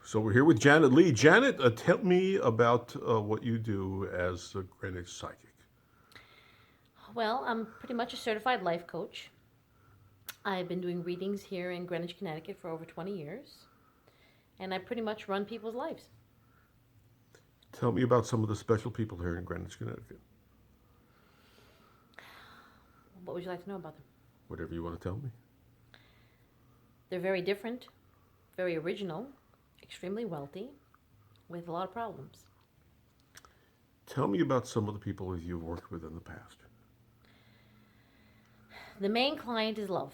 So we're here with Janet Lee. Janet, tell me about what you do as a Greenwich psychic. Well, I'm pretty much a certified life coach. I've been doing readings here in Greenwich, Connecticut for over 20 years, and I pretty much run people's lives. Tell me about some of the special people here in Greenwich, Connecticut. What would you like to know about them? Whatever you want to tell me. They're very different, very original, extremely wealthy, with a lot of problems. Tell me about some of the people that you've worked with in the past. The main client is love.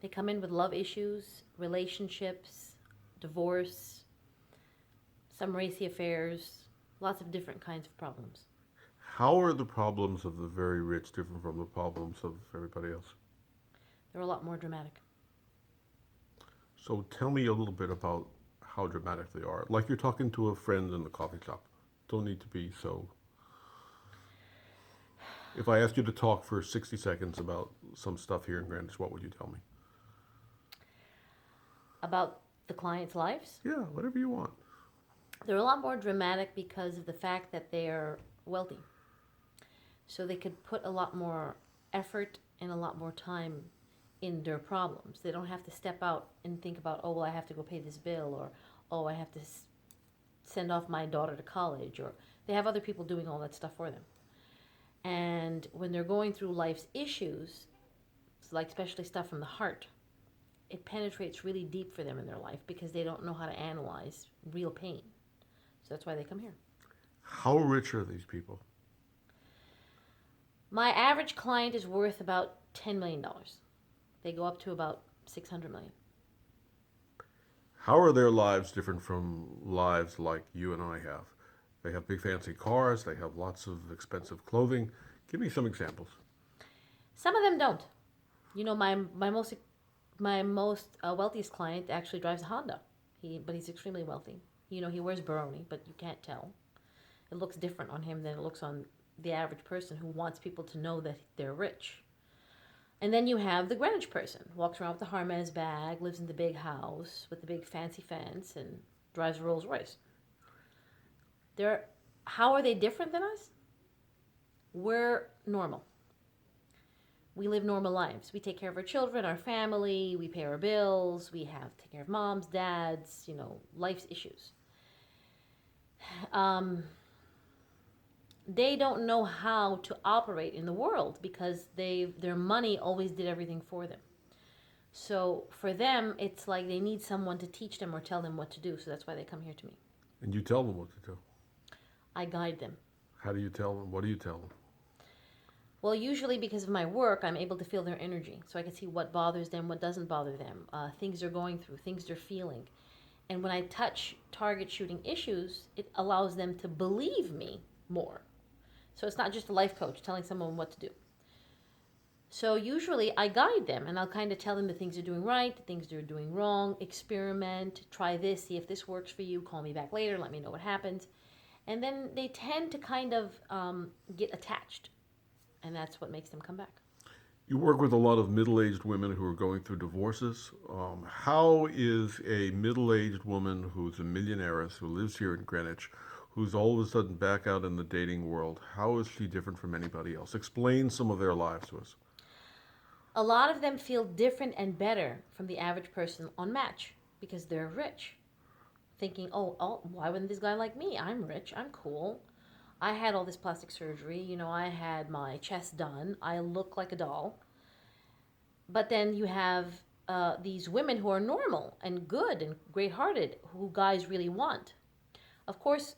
They come in with love issues, relationships, divorce, some racy affairs, lots of different kinds of problems. How are the problems of the very rich different from the problems of everybody else? They're a lot more dramatic. So tell me a little bit about how dramatic they are. Like you're talking to a friend in the coffee shop. Don't need to be so. If I asked you to talk for 60 seconds about some stuff here in Greenwich, what would you tell me? About the client's lives, Yeah, whatever you want. they're a lot more dramatic because of the fact that they're wealthy. So they could put a lot more effort and a lot more time in their problems. They don't have to step out and think about, oh, well, I have to go pay this bill, or oh, I have to send off my daughter to college, or they have other people doing all that stuff for them. And when they're going through life's issues, like especially stuff from the heart, it penetrates really deep for them in their life because they don't know how to analyze real pain. So that's why they come here. How rich are these people? My average client is worth about $10 million. They go up to about 600 million. How are their lives different from lives like you and I have? They have big fancy cars, they have lots of expensive clothing. Give me some examples. Some of them don't. You know, my most wealthiest client actually drives a Honda. He's extremely wealthy. You know, he wears Baroni, but you can't tell. It looks different on him than it looks on the average person who wants people to know that they're rich. And then you have the Greenwich person, walks around with the Hermes bag, lives in the big house with the big fancy fence, and drives a Rolls Royce. They're How are they different than us? We're normal. We live normal lives. We take care of our children, our family, we pay our bills, we have to take care of moms, dads, life's issues. Um, they don't know how to operate in the world because their money always did everything for them. So for them, it's like they need someone to teach them or tell them what to do. So that's why they come here to me. And you tell them what to do. I guide them. How do you tell them? What do you tell them? Well, usually because of my work, I'm able to feel their energy. So I can see what bothers them, what doesn't bother them, things they're going through, things they're feeling. And when I touch target shooting issues, it allows them to believe me more. So it's not just a life coach telling someone what to do. So usually I guide them and I'll kind of tell them the things they're doing right, the things they're doing wrong, experiment, try this, see if this works for you, call me back later, let me know what happens. And then they tend to kind of get attached, and that's what makes them come back. You work with a lot of middle aged women who are going through divorces. How is a middle aged woman who's a millionaire who lives here in Greenwich, who's all of a sudden back out in the dating world, how is she different from anybody else? Explain some of their lives to us. A lot of them feel different and better from the average person on Match because they're rich. Thinking, oh, why wouldn't this guy like me? I'm rich, I'm cool. I had all this plastic surgery, I had my chest done, I look like a doll. But then you have these women who are normal and good and great hearted, who guys really want. Of course,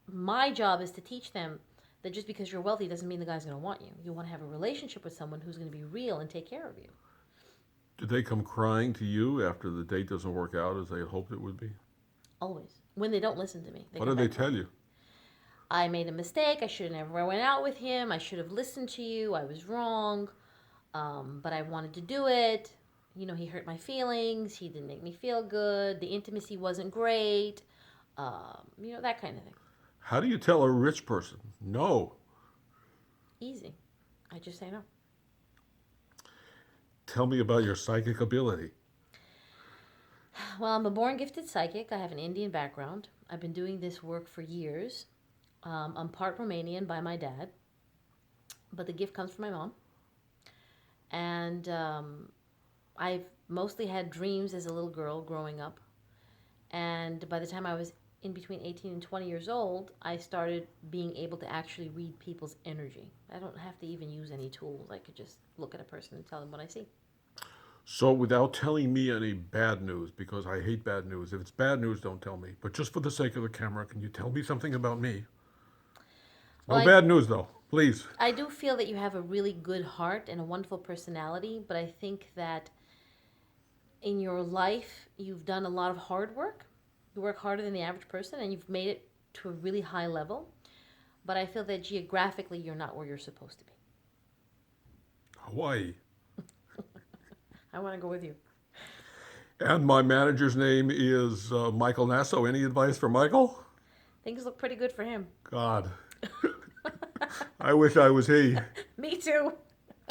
my job is to teach them that just because you're wealthy doesn't mean the guy's going to want you. You want to have a relationship with someone who's going to be real and take care of you. Do they come crying to you after the date doesn't work out as they had hoped it would be? Always. When they don't listen to me, they What come do they back tell crying. you? I made a mistake. I should have never went out with him. I should have listened to you. I was wrong. But I wanted to do it. He hurt my feelings. He didn't make me feel good. The intimacy wasn't great. That kind of thing. How do you tell a rich person no? Easy. I just say no. Tell me about your psychic ability. Well, I'm a born gifted psychic. I have an Indian background. I've been doing this work for years. I'm part Romanian by my dad, but the gift comes from my mom. And I've mostly had dreams as a little girl growing up. And by the time I was in between 18 and 20 years old, I started being able to actually read people's energy. I don't have to even use any tools. I could just look at a person and tell them what I see. So, without telling me any bad news, because I hate bad news, if it's bad news, don't tell me. But just for the sake of the camera, can you tell me something about me? Well, No bad news, though. Please. I do feel that you have a really good heart and a wonderful personality, but I think that in your life, you've done a lot of hard work. You work harder than the average person, and you've made it to a really high level. But I feel that geographically, you're not where you're supposed to be. Hawaii. I want to go with you. And my manager's name is Michael Nasso. Any advice for Michael? Things look pretty good for him. God. I wish I was he. Me too.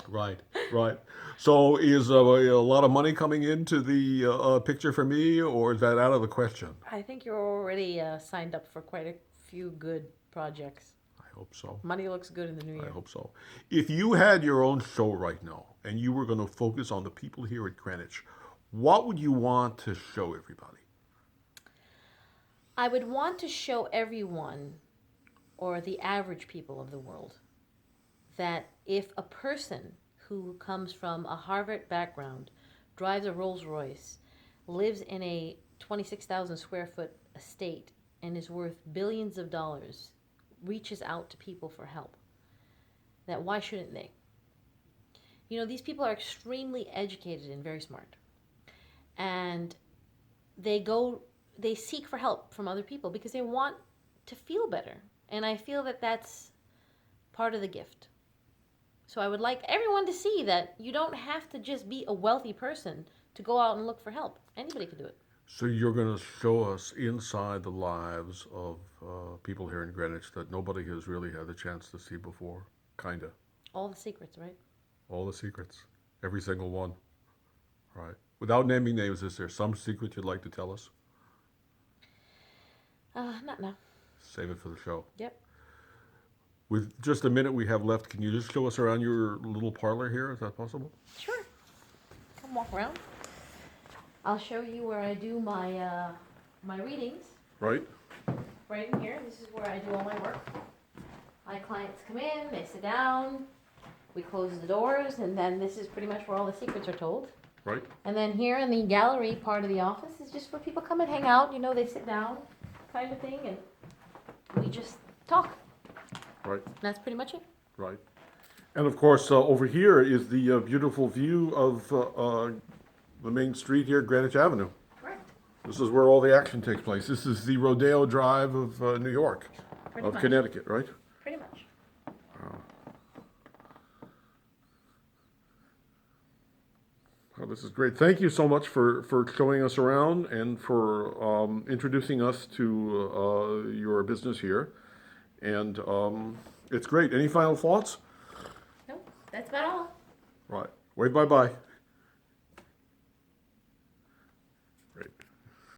Right, right. So is a lot of money coming into the picture for me, or is that out of the question? I think you're already signed up for quite a few good projects. I hope so. Money looks good in the new I year. hope so. If you had your own show right now and you were going to focus on the people here at Greenwich, what would you want to show everybody? I would want to show everyone, or the average people of the world, that if a person who comes from a Harvard background, drives a Rolls Royce, lives in a 26,000 square foot estate, and is worth billions of dollars, reaches out to people for help, that why shouldn't they? You know, these people are extremely educated and very smart. And they seek for help from other people because they want to feel better. And I feel that that's part of the gift. So I would like everyone to see that you don't have to just be a wealthy person to go out and look for help. Anybody can do it. So you're going to show us inside the lives of people here in Greenwich that nobody has really had the chance to see before, kind of. All the secrets, right? All the secrets, every single one. Right. Without naming names, is there some secret you'd like to tell us? Not now. Save it for the show. Yep. With just a minute we have left, can you just show us around your little parlor here? Is that possible? Sure. Come walk around. I'll show you where I do my readings. Right. Right in here. This is where I do all my work. My clients come in, they sit down, we close the doors, and then this is pretty much where all the secrets are told. Right. And then here in the gallery part of the office is just where people come and hang out. You know, they sit down kind of thing, and we just talk. Right. And that's pretty much it. Right. And of course, over here is the beautiful view of the main street here, Greenwich Avenue. Correct. This is where all the action takes place. This is the Rodeo Drive of New York, Pretty of much. Connecticut, right? Pretty much. Well, this is great. Thank you so much for showing us around and for introducing us to your business here. And it's great. Any final thoughts? Nope. That's about all. Right. Wave bye-bye.